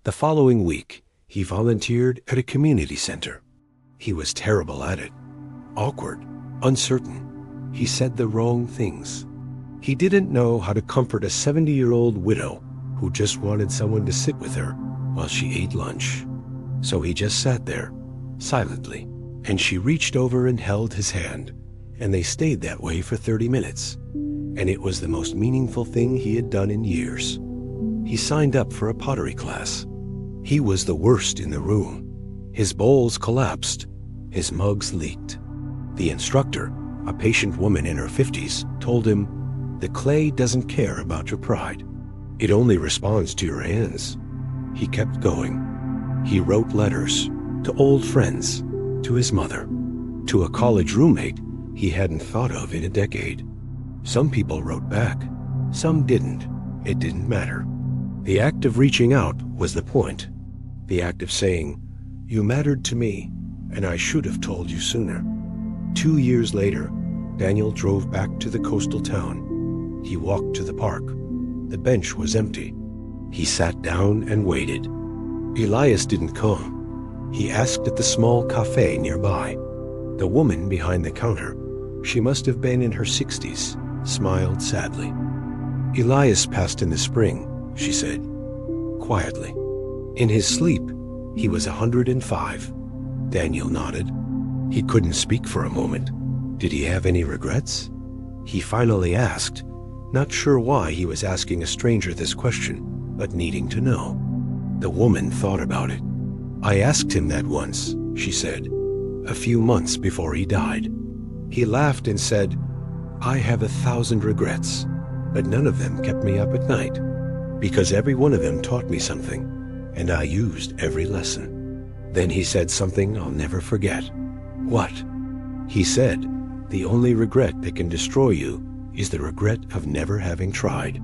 The following week, he volunteered at a community center. He was terrible at it. Awkward, uncertain. He said the wrong things. He didn't know how to comfort a 70-year-old widow who just wanted someone to sit with her while she ate lunch. So he just sat there, silently, and she reached over and held his hand, and they stayed that way for 30 minutes. And it was the most meaningful thing he had done in years. He signed up for a pottery class. He was the worst in the room. His bowls collapsed. His mugs leaked. The instructor, a patient woman in her 50s, told him, "The clay doesn't care about your pride. It only responds to your hands." He kept going. He wrote letters to old friends, to his mother, to a college roommate he hadn't thought of in a decade. Some people wrote back. Some didn't. It didn't matter. The act of reaching out was the point. The act of saying, "You mattered to me, and I should have told you sooner." 2 years later, Daniel drove back to the coastal town. He walked to the park. The bench was empty. He sat down and waited. Elias didn't come. He asked at the small cafe nearby. The woman behind the counter, she must have been in her 60s, smiled sadly. "Elias passed in the spring," she said, quietly. In his sleep, he was 105. Daniel nodded. He couldn't speak for a moment. Did he have any regrets? He finally asked, not sure why he was asking a stranger this question, but needing to know. The woman thought about it. "I asked him that once," she said, "a few months before he died. He laughed and said, 'I have 1,000 regrets, but none of them kept me up at night, because every one of them taught me something, and I used every lesson.' Then he said something I'll never forget." "What?" He said, "The only regret that can destroy you is the regret of never having tried.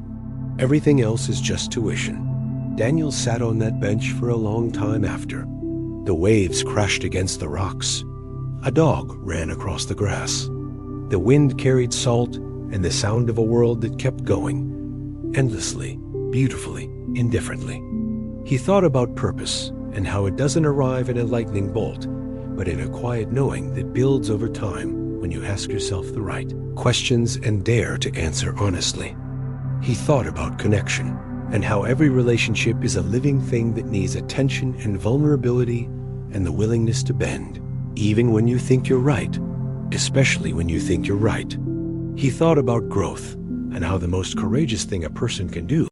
Everything else is just tuition." Daniel sat on that bench for a long time after. The waves crashed against the rocks. A dog ran across the grass. The wind carried salt and the sound of a world that kept going, endlessly, beautifully, indifferently. He thought about purpose and how it doesn't arrive in a lightning bolt, but in a quiet knowing that builds over time when you ask yourself the right questions and dare to answer honestly. He thought about connection and how every relationship is a living thing that needs attention and vulnerability and the willingness to bend, even when you think you're right, especially when you think you're right. He thought about growth and how the most courageous thing a person can do